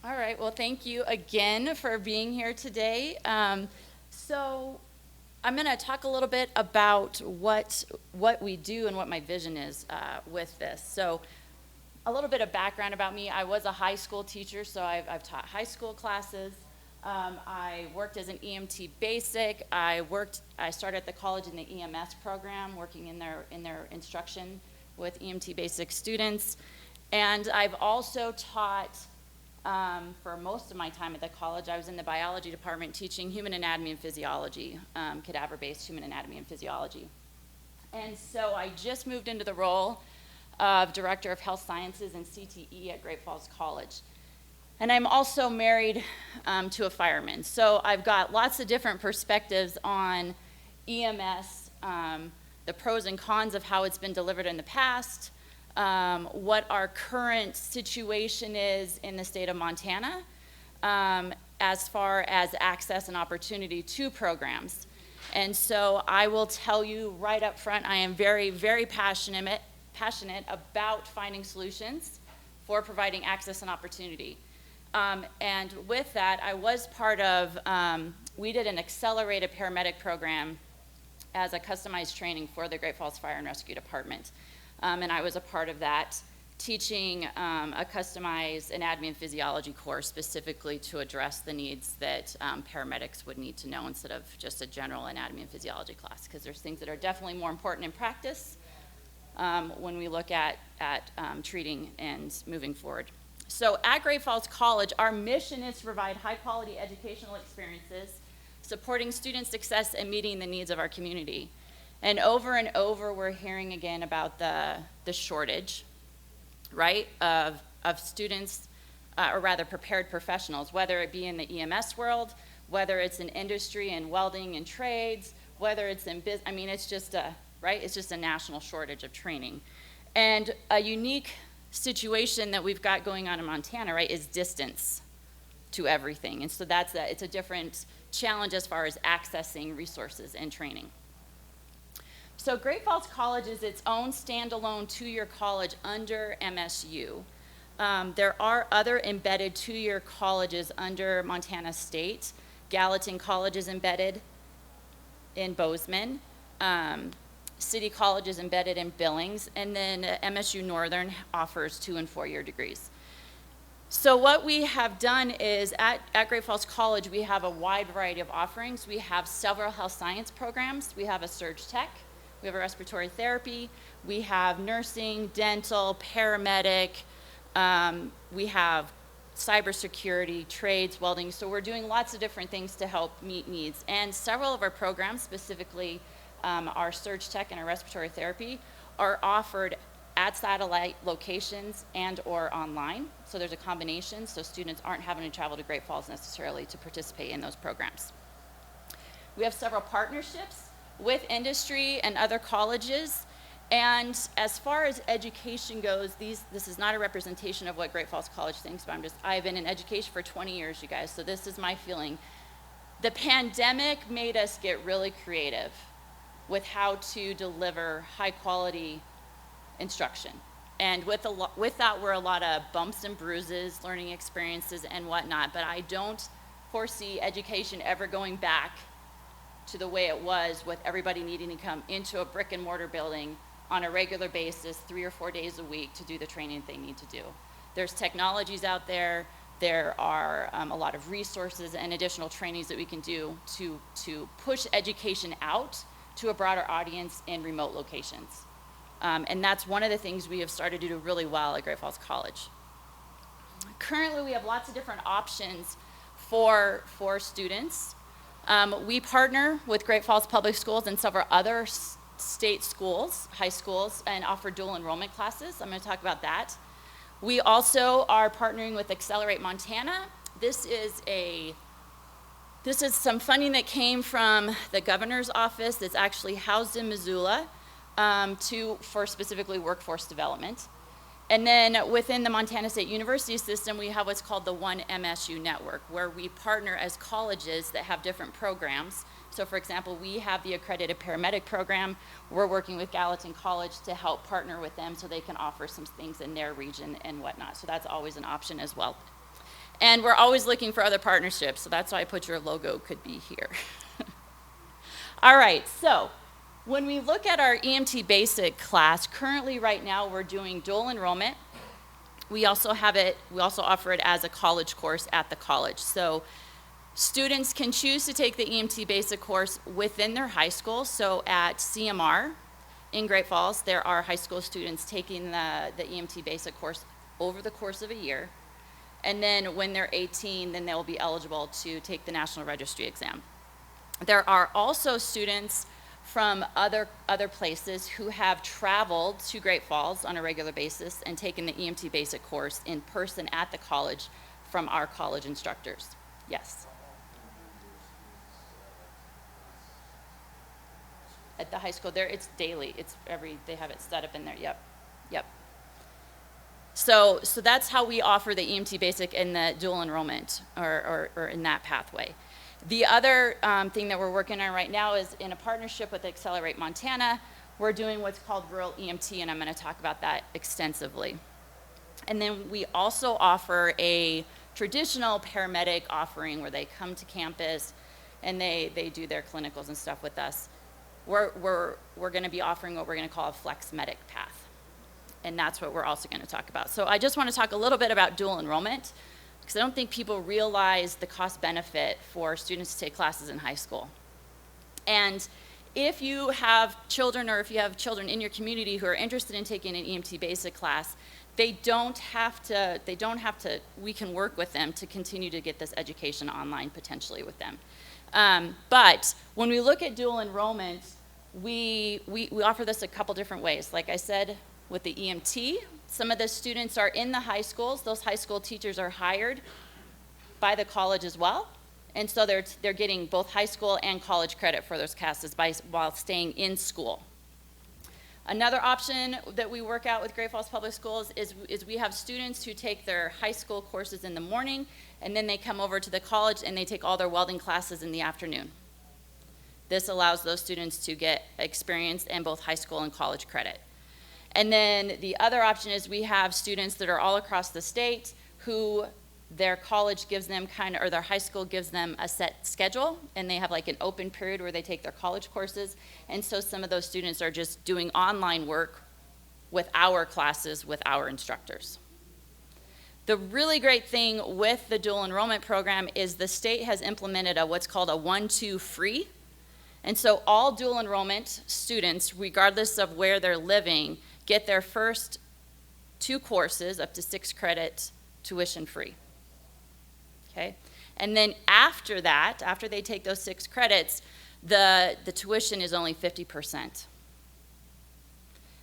All right, well, thank you again for being here today. So I'm going to talk a little bit about what we do and what my vision is with this. So a little bit of background about me. I was a high school teacher, so I've taught high school classes. I worked as an EMT basic. I started at the college in the EMS program, working in their instruction with EMT basic students. And I've also taught, for most of my time at the college, I was in the biology department teaching human anatomy and physiology, cadaver-based human anatomy and physiology. And so I just moved into the role of Director of Health Sciences and CTE at Great Falls College. And I'm also married to a fireman. So I've got lots of different perspectives on EMS, the pros and cons of how it's been delivered in the past, what our current situation is in the state of Montana as far as access and opportunity to programs. And so I will tell you right up front, I am very, very passionate about finding solutions for providing access and opportunity. And with that, I was part of, we did an accelerated paramedic program as a customized training for the Great Falls Fire and Rescue Department. And I was a part of that, teaching a customized anatomy and physiology course specifically to address the needs that paramedics would need to know instead of just a general anatomy and physiology class, because there's things that are definitely more important in practice when we look at treating and moving forward. So at Great Falls College, our mission is to provide high-quality educational experiences, supporting student success and meeting the needs of our community. And over, we're hearing again about the shortage, right, of students, or rather prepared professionals, whether it be in the EMS world, whether it's in industry and welding and trades, whether it's in business. I mean, it's just it's just a national shortage of training. And a unique situation that we've got going on in Montana, right, is distance to everything. And so it's a different challenge as far as accessing resources and training. So Great Falls College is its own standalone two-year college under MSU. There are other embedded two-year colleges under Montana State. Gallatin College is embedded in Bozeman. City College is embedded in Billings, and then MSU Northern offers 2- and 4-year degrees. So what we have done is at Great Falls College, we have a wide variety of offerings. We have several health science programs. We have a surge tech. We have a respiratory therapy. We have nursing, dental, paramedic. We have cybersecurity, trades, welding. So we're doing lots of different things to help meet needs. And several of our programs, specifically our surge tech and our respiratory therapy, are offered at satellite locations and or online. So there's a combination, so students aren't having to travel to Great Falls necessarily to participate in those programs. We have several partnerships with industry and other colleges. And as far as education goes, this is not a representation of what Great Falls College thinks, but I've been in education for 20 years, you guys, so this is my feeling. The pandemic made us get really creative with how to deliver high quality instruction. And with that were a lot of bumps and bruises, learning experiences and whatnot, but I don't foresee education ever going back to the way it was with everybody needing to come into a brick and mortar building on a regular basis, 3 or 4 days a week to do the training that they need to do. There's technologies out there. There are a lot of resources and additional trainings that we can do to push education out to a broader audience in remote locations. And that's one of the things we have started to do really well at Great Falls College. Currently, we have lots of different options for students. We partner with Great Falls Public Schools and several other state schools, high schools, and offer dual enrollment classes. I'm going to talk about that. We also are partnering with Accelerate Montana. This is some funding that came from the governor's office that's actually housed in Missoula for specifically workforce development. And then within the Montana State University system, we have what's called the One MSU Network, where we partner as colleges that have different programs. So for example, we have the accredited paramedic program. We're working with Gallatin College to help partner with them so they can offer some things in their region and whatnot. So that's always an option as well. And we're always looking for other partnerships, so that's why I put your logo could be here. All right, so when we look at our EMT basic class, currently right now we're doing dual enrollment. We also offer it as a college course at the college. So students can choose to take the EMT basic course within their high school. So at CMR in Great Falls, there are high school students taking the EMT basic course over the course of a year. And then when they're 18, then they'll be eligible to take the National Registry exam. There are also students from other places who have traveled to Great Falls on a regular basis and taken the EMT basic course in person at the college from our college instructors. Yes? At the high school there, it's daily. They have it set up in there. Yep. So that's how we offer the EMT basic and the dual enrollment, or in that pathway. The other thing that we're working on right now is in a partnership with Accelerate Montana, we're doing what's called rural EMT, and I'm going to talk about that extensively. And then we also offer a traditional paramedic offering where they come to campus and they do their clinicals and stuff with us. We're going to be offering what we're going to call a flex medic path. And that's what we're also going to talk about. So I just want to talk a little bit about dual enrollment, because I don't think people realize the cost benefit for students to take classes in high school. And if you have children, or if you have children in your community who are interested in taking an EMT basic class, we can work with them to continue to get this education online potentially with them. But when we look at dual enrollment, we offer this a couple different ways. Like I said, with the EMT, some of the students are in the high schools. Those high school teachers are hired by the college as well. And so they're getting both high school and college credit for those classes while staying in school. Another option that we work out with Great Falls Public Schools is we have students who take their high school courses in the morning, and then they come over to the college and they take all their welding classes in the afternoon. This allows those students to get experience in both high school and college credit. And then the other option is we have students that are all across the state who their college gives them or their high school gives them a set schedule, and they have like an open period where they take their college courses. And so some of those students are just doing online work with our classes, with our instructors. The really great thing with the dual enrollment program is the state has implemented what's called a 1-2 free. And so all dual enrollment students, regardless of where they're living, get their first 2 courses, up to 6 credits, tuition free. Okay? And then after that, after they take those 6 credits, the tuition is only 50%.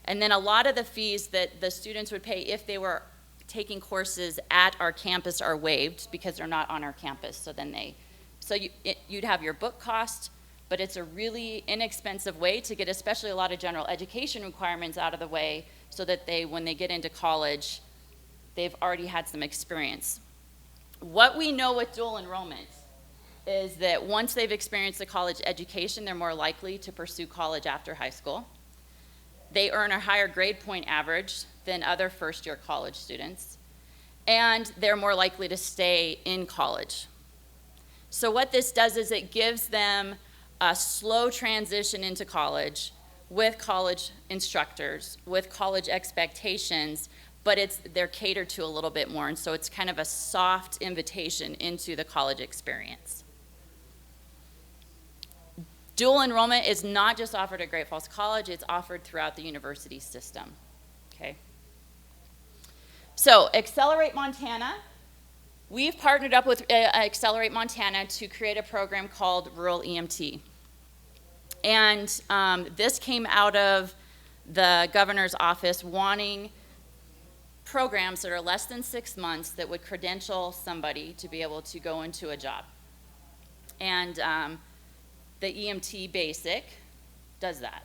And then a lot of the fees that the students would pay if they were taking courses at our campus are waived because they're not on our campus. So you'd have your book cost, but it's a really inexpensive way to get especially a lot of general education requirements out of the way so that when they get into college, they've already had some experience. What we know with dual enrollment is that once they've experienced a college education, they're more likely to pursue college after high school. They earn a higher grade point average than other first-year college students, and they're more likely to stay in college. So what this does is it gives them a slow transition into college with college instructors, with college expectations, but they're catered to a little bit more, and so it's kind of a soft invitation into the college experience. Dual enrollment is not just offered at Great Falls College, it's offered throughout the university system, okay? So, Accelerate Montana, we've partnered up with Accelerate Montana to create a program called Rural EMT. And this came out of the governor's office wanting programs that are less than 6 months that would credential somebody to be able to go into a job. And the EMT basic does that.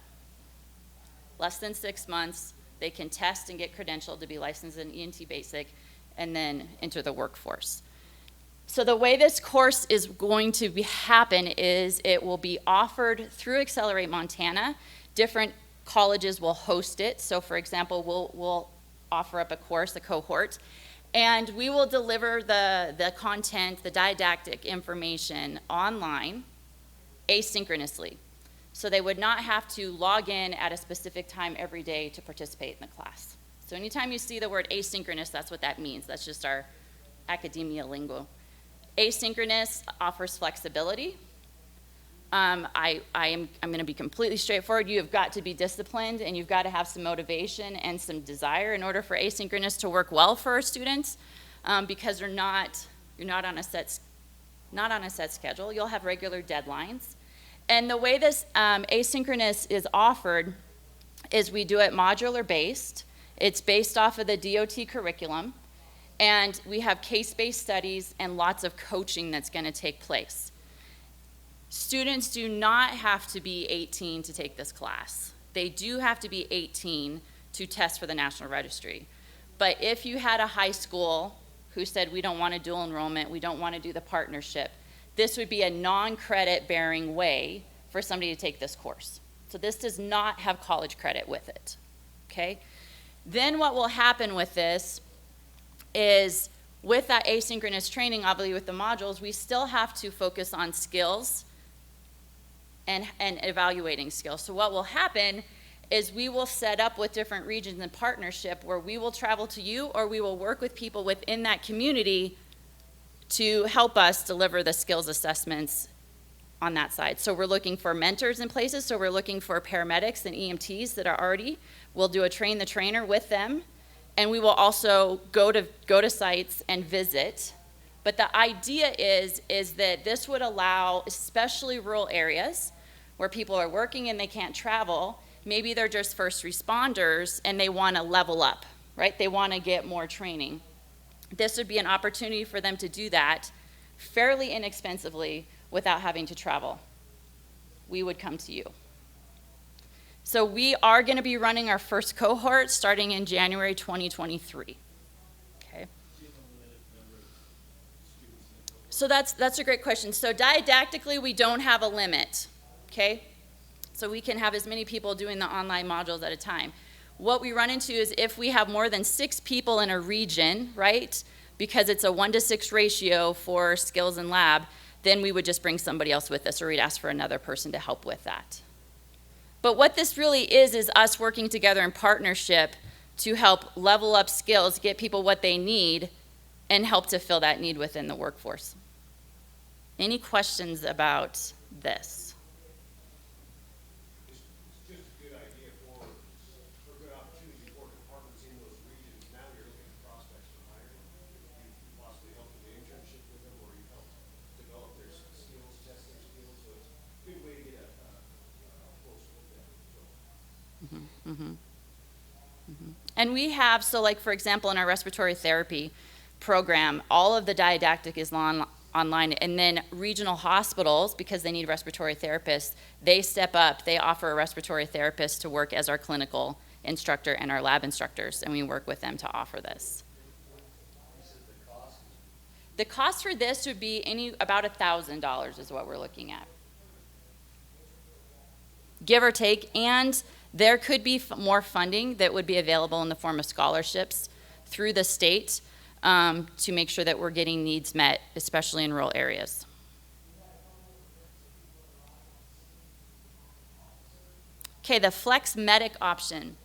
Less than 6 months, they can test and get credentialed to be licensed in EMT basic and then enter the workforce. So the way this course is going to happen is it will be offered through Accelerate Montana. Different colleges will host it. So for example, we'll offer up a course, a cohort, And we will deliver the content, the didactic information online asynchronously. So they would not have to log in at a specific time every day to participate in the class. So anytime you see the word asynchronous, that's what that means. That's just our academia lingo. Asynchronous offers flexibility. I'm going to be completely straightforward. You have got to be disciplined, and you've got to have some motivation and some desire in order for asynchronous to work well for our students, because you're not on a set schedule. You'll have regular deadlines. And the way this asynchronous is offered is we do it modular based. It's based off of the DOT curriculum, and we have case-based studies and lots of coaching that's going to take place. Students do not have to be 18 to take this class. They do have to be 18 to test for the National Registry. But if you had a high school who said, we don't want to dual enrollment, we don't want to do the partnership, this would be a non-credit bearing way for somebody to take this course. So this does not have college credit with it, okay? Then what will happen with this is with that asynchronous training, obviously with the modules, we still have to focus on skills and evaluating skills. So what will happen is we will set up with different regions in partnership where we will travel to you, or we will work with people within that community to help us deliver the skills assessments on that side. So we're looking for mentors in places. So we're looking for paramedics and EMTs that are already. We'll do a train the trainer with them, and we will also go to sites and visit. But the idea is that this would allow, especially rural areas where people are working and they can't travel, maybe they're just first responders and they want to level up, right? They want to get more training. This would be an opportunity for them to do that fairly inexpensively without having to travel. We would come to you. So we are going to be running our first cohort starting in January 2023. Okay. So that's a great question. So didactically, we don't have a limit, okay? So we can have as many people doing the online modules at a time. What we run into is if we have more than 6 people in a region, right, because it's a 1-to-6 ratio for skills and lab, then we would just bring somebody else with us, or we'd ask for another person to help with that. But what this really is us working together in partnership to help level up skills, get people what they need, and help to fill that need within the workforce. Any questions about this? It's just a good idea for a good opportunity for departments in those regions. Now you're looking at prospects for hiring. You possibly help with the internship with them, or you help develop their skills, test their skills. So it's a good way to get a close look at it. And we have, so like for example, in our respiratory therapy program, all of the didactic is online, and then regional hospitals, because they need respiratory therapists, they step up, they offer a respiratory therapist to work as our clinical instructor and our lab instructors, and we work with them to offer this. The cost for this would be about $1,000 is what we're looking at, give or take, and there could be more funding that would be available in the form of scholarships through the state to make sure that we're getting needs met, especially in rural areas. Okay, the Flex Medic option.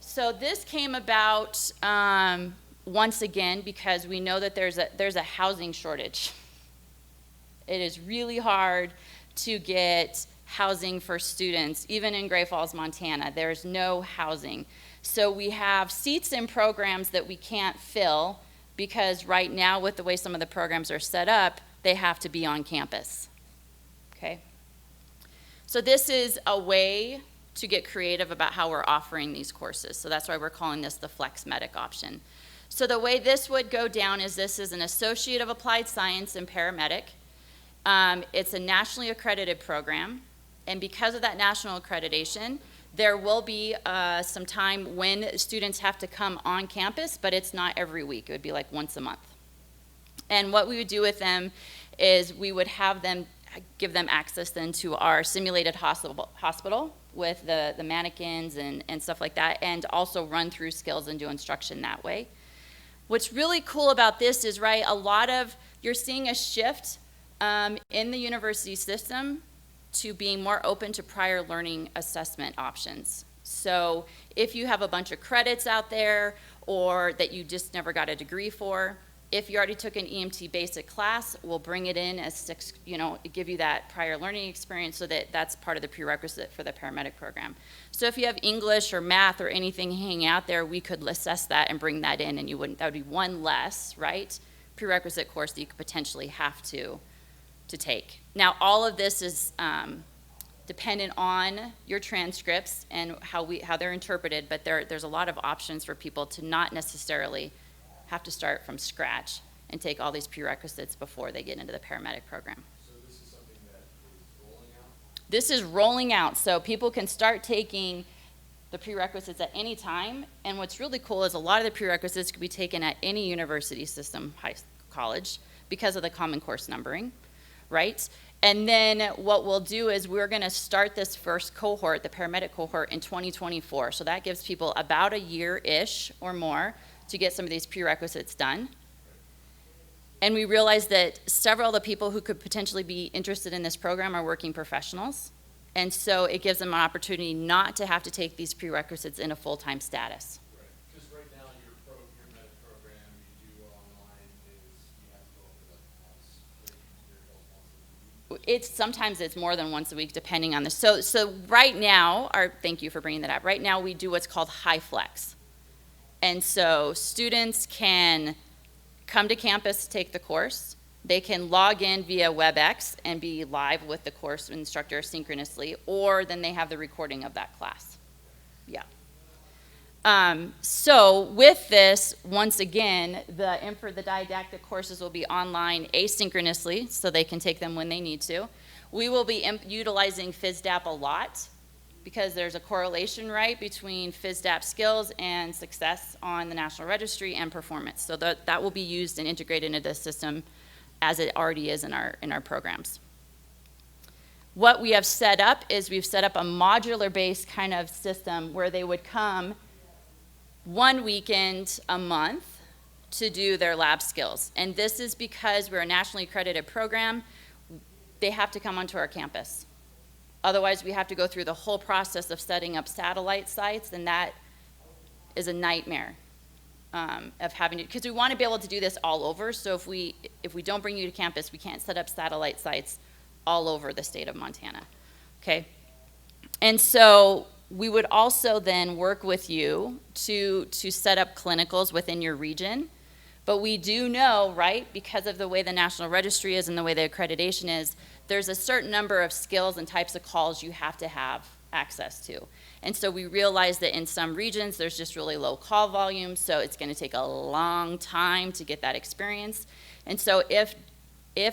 So this came about once again because we know that there's a housing shortage. It is really hard to get housing for students, even in Great Falls, Montana. There's no housing. So we have seats in programs that we can't fill because right now, with the way some of the programs are set up, they have to be on campus, okay? So this is a way to get creative about how we're offering these courses. So that's why we're calling this the Flex Medic option. So the way this would go down is this is an Associate of Applied Science in Paramedic. It's a nationally accredited program. And because of that national accreditation, there will be some time when students have to come on campus, but it's not every week. It would be like once a month. And what we would do with them is we would have them, give them access then to our simulated hospital with the mannequins and stuff like that, and also run through skills and do instruction that way. What's really cool about this is, right, you're seeing a shift in the university system to being more open to prior learning assessment options. So if you have a bunch of credits out there or that you just never got a degree for, if you already took an EMT basic class, we'll bring it in as give you that prior learning experience so that that's part of the prerequisite for the paramedic program. So if you have English or math or anything hanging out there, we could assess that and bring that in, and that would be one less, right, prerequisite course that you could potentially have to take. Now, all of this is dependent on your transcripts and how they're interpreted, but there's a lot of options for people to not necessarily have to start from scratch and take all these prerequisites before they get into the paramedic program. So this is something that is rolling out? This is rolling out, so people can start taking the prerequisites at any time, and what's really cool is a lot of the prerequisites could be taken at any university system, college, because of the common course numbering, right? And then what we'll do is we're going to start this first cohort, the paramedic cohort, in 2024. So that gives people about a year-ish or more to get some of these prerequisites done. And we realized that several of the people who could potentially be interested in this program are working professionals. And so it gives them an opportunity not to have to take these prerequisites in a full-time status. Right, because right now your medic program you do online is you have to go over like once. Sometimes it's more than once a week, depending on the. So right now, thank you for bringing that up. Right now, we do what's called high flex, and so students can come to campus to take the course. They can log in via WebEx and be live with the course instructor synchronously, or then they have the recording of that class. Yeah. So with this, once again, the didactic courses will be online asynchronously, so they can take them when they need to. We will be utilizing FISDAP a lot because there's a correlation, right, between FISDAP skills and success on the National Registry and performance. So that will be used and integrated into the system as it already is in our programs. What we have set up is we've set up a modular-based kind of system where they would come one weekend a month to do their lab skills. And this is because we're a nationally accredited program. They have to come onto our campus. Otherwise, we have to go through the whole process of setting up satellite sites, and that is a nightmare of having to, because we want to be able to do this all over. So if we don't bring you to campus, we can't set up satellite sites all over the state of Montana, okay? And so we would also then work with you to set up clinicals within your region. But we do know, right, because of the way the National Registry is and the way the accreditation is, there's a certain number of skills and types of calls you have to have access to. And so we realize that in some regions there's just really low call volume, so it's going to take a long time to get that experience. And so if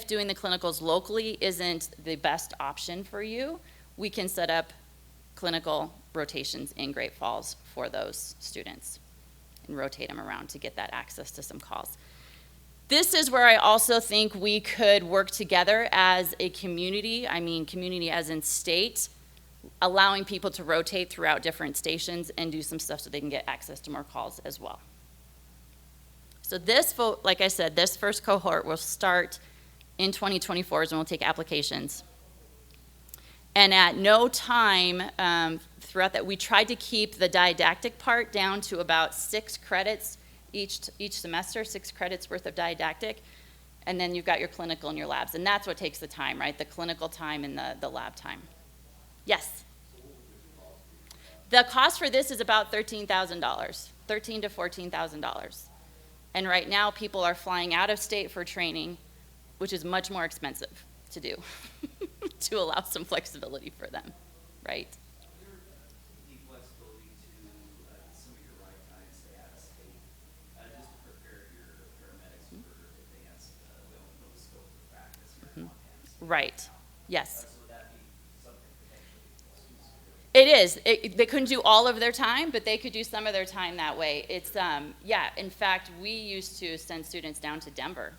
doing the clinicals locally isn't the best option for you, we can set up clinical rotations in Great Falls for those students and rotate them around to get that access to some calls. This is where I also think we could work together as a community, I mean community as in state, allowing people to rotate throughout different stations and do some stuff so they can get access to more calls as well. So like I said, this first cohort will start in 2024 is when we'll take applications. And at no time throughout that, we tried to keep the didactic part down to about 6 credits each semester, 6 credits worth of didactic, and then you've got your clinical and your labs. And that's what takes the time, right? The clinical time and the lab time. Yes? The cost for this is about $13,000, $13,000 to $14,000. And right now, people are flying out of state for training, which is much more expensive to do, to allow some flexibility for them, right? The flexibility to some of your right times stay out of state, just to prepare your paramedics for advanced, we don't know the scope of practice here in Montana. Right, yes. So would that be something potentially students could do? It is. They couldn't do all of their time, but they could do some of their time that way. It's, yeah, in fact, we used to send students down to Denver,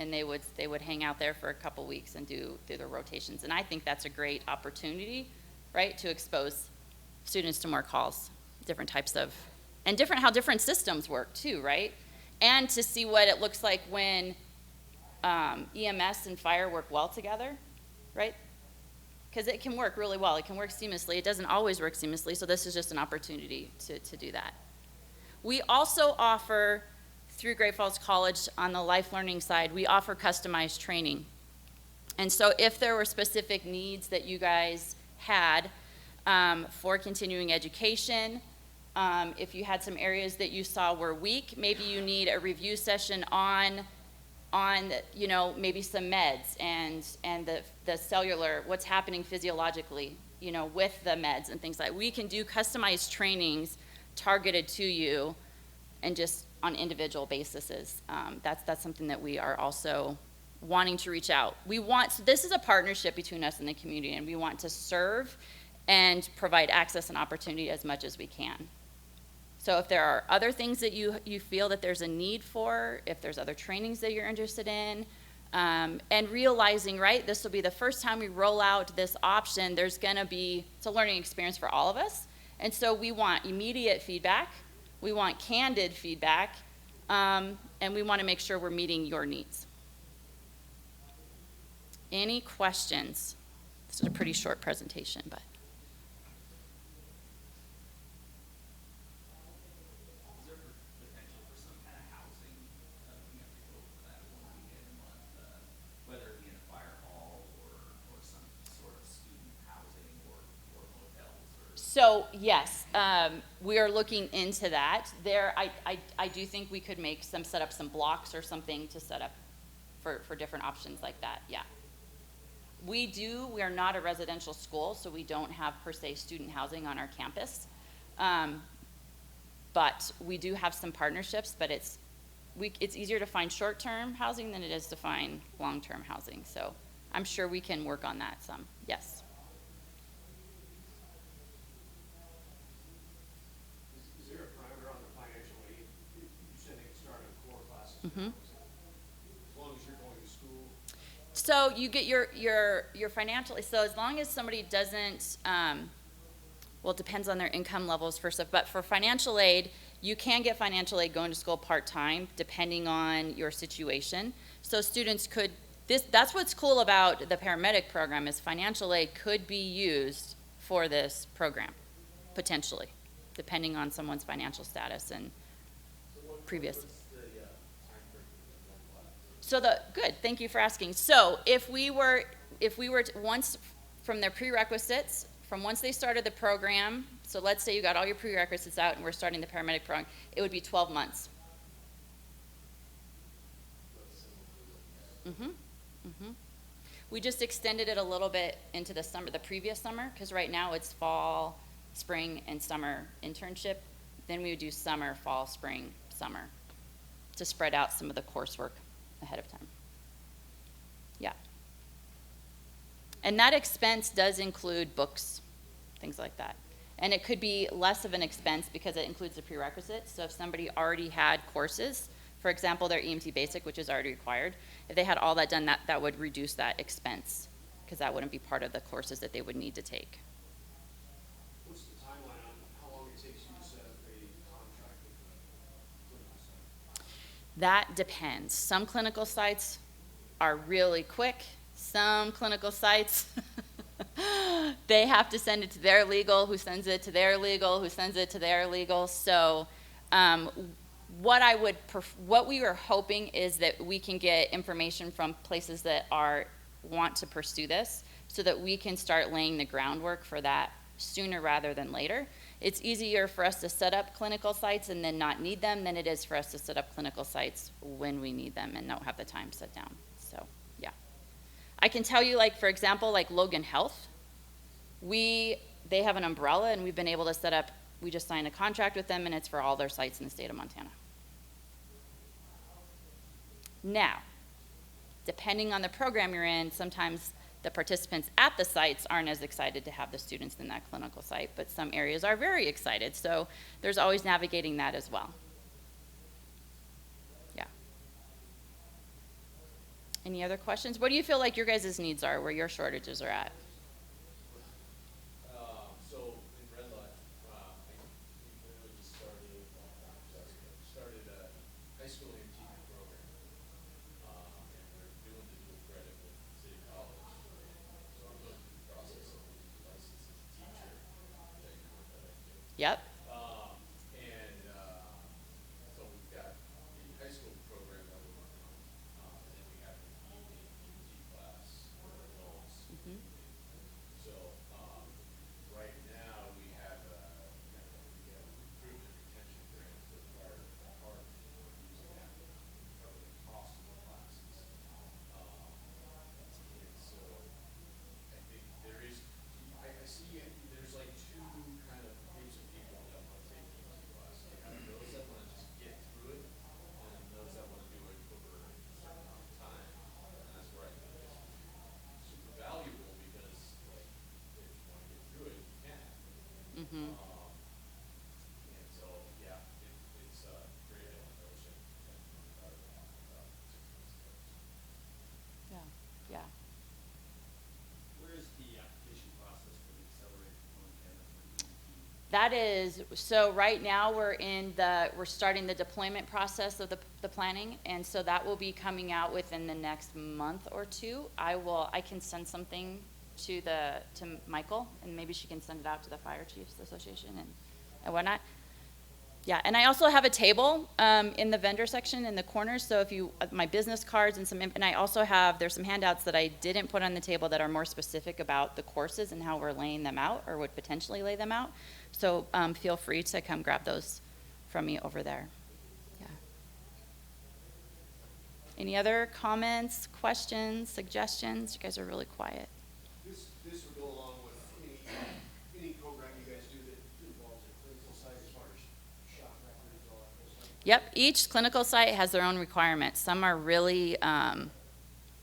and they would hang out there for a couple weeks and do their rotations. And I think that's a great opportunity, right, to expose students to more calls, different types of, and how different systems work too, right? and to see what it looks like when EMS and fire work well together, right? Because it can work really well. It can work seamlessly. It doesn't always work seamlessly, so this is just an opportunity to do that. We also offer, through Great Falls College on the life learning side, we offer customized training. And so if there were specific needs that you guys had for continuing education, if you had some areas that you saw were weak, maybe you need a review session on you know, maybe some meds and the cellular, what's happening physiologically, you know, with the meds and things like that. We can do customized trainings targeted to you and just on individual bases. That's something that we are also wanting to reach out. So this is a partnership between us and the community, and we want to serve and provide access and opportunity as much as we can. So if there are other things that you feel that there's a need for, if there's other trainings that you're interested in, and realizing, right, this will be the first time we roll out this option, it's a learning experience for all of us. And so we want immediate feedback, we want candid feedback, and we want to make sure we're meeting your needs. Any questions? This is a pretty short presentation, but. Is there potential for some kind of housing, we have to go for that one weekend a month, whether it be in a fire hall or some sort of student housing or hotels or? So yes, we are looking into that. I do think we could set up some blocks or something to set up for different options like that, yeah. We are not a residential school, so we don't have per se student housing on our campus. But we do have some partnerships, but it's easier to find short-term housing than it is to find long-term housing. So I'm sure we can work on that some, yes. Is there a parameter on the financial aid? You said they can start on core classes. Mm-hmm. As long as you're going to school? So you get your financial, so as long as somebody doesn't, well, it depends on their income levels for stuff, but for financial aid, you can get financial aid going to school part-time depending on your situation. So students could, that's what's cool about the paramedic program is financial aid could be used for this program, potentially, depending on someone's financial status and previous. So good, thank you for asking. So if we were once from their prerequisites, from once they started the program, so let's say you got all your prerequisites out and we're starting the paramedic program, it would be 12 months. Mm-hmm. Mm-hmm. We just extended it a little bit into the summer, the previous summer, because right now it's fall, spring, and summer internship. Then we would do summer, fall, spring, summer to spread out some of the coursework ahead of time. Yeah. And that expense does include books, things like that. And it could be less of an expense because it includes the prerequisites. So if somebody already had courses, for example, their EMT basic, which is already required, if they had all that done, that would reduce that expense because that wouldn't be part of the courses that they would need to take. What's the timeline on how long it takes you to set up a contract with the clinical site? That depends. Some clinical sites are really quick. Some clinical sites, they have to send it to their legal, who sends it to their legal, who sends it to their legal. So what we were hoping is that we can get information from places that want to pursue this so that we can start laying the groundwork for that sooner rather than later. It's easier for us to set up clinical sites and then not need them than it is for us to set up clinical sites when we need them and don't have the time set down. So, yeah. I can tell you, like, for example, like Logan Health, they have an umbrella and we've been able to set up, we just signed a contract with them and it's for all their sites in the state of Montana. Now, depending on the program you're in, sometimes the participants at the sites aren't as excited to have the students in that clinical site, but some areas are very excited, so there's always navigating that as well. Yeah. Any other questions? What do you feel like your guys' needs are, where your shortages are at? So in Red Lodge, we literally just started high school Yep. So we've got the high school program that we're working on, and then we have the evening EMT class for adults. Mhm. So, right now, we have a recruitment retention grant for the fire department. We're using that to cover the cost of the classes. And so, I think there is, I see there's like two kind of groups of people that want to take EMT classes. You have those that want to just get through it, and those that want to do it over a certain amount of time. And that's where I think it's super valuable, because like, if you want to get through it, you can. Mhm. And so, yeah, it's great on the ocean, and about 6 months ago. Yeah. Yeah. Where is the application process for the accelerated deployment camera for EMT? That is, so right now we're starting the deployment process of the planning, and so that will be coming out within the next month or two. I can send something to Michael, and maybe she can send it out to the Fire Chiefs Association and whatnot. Yeah, and I also have a table in the vendor section in the corner, so if you, my business cards and I also have, there's some handouts that I didn't put on the table that are more specific about the courses and how we're laying them out, or would potentially lay them out. So feel free to come grab those from me over there. Yeah. Any other comments, questions, suggestions? You guys are really quiet. This would go along with any program you guys do that involves a clinical side as far as shot records, all that kind of stuff. Yep, each clinical site has their own requirements. Some are really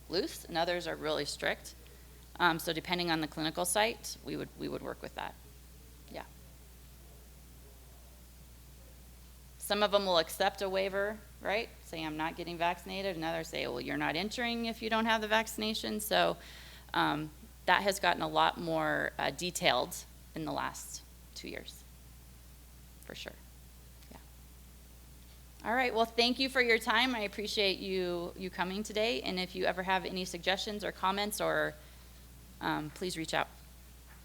loose, and others are really strict. So depending on the clinical site, we would work with that. Yeah. Some of them will accept a waiver, right? Say I'm not getting vaccinated, and others say, well, you're not entering if you don't have the vaccination. So that has gotten a lot more detailed in the last 2 years, for sure. Yeah. All right, well, thank you for your time. I appreciate you coming today, and if you ever have any suggestions or comments, or please reach out.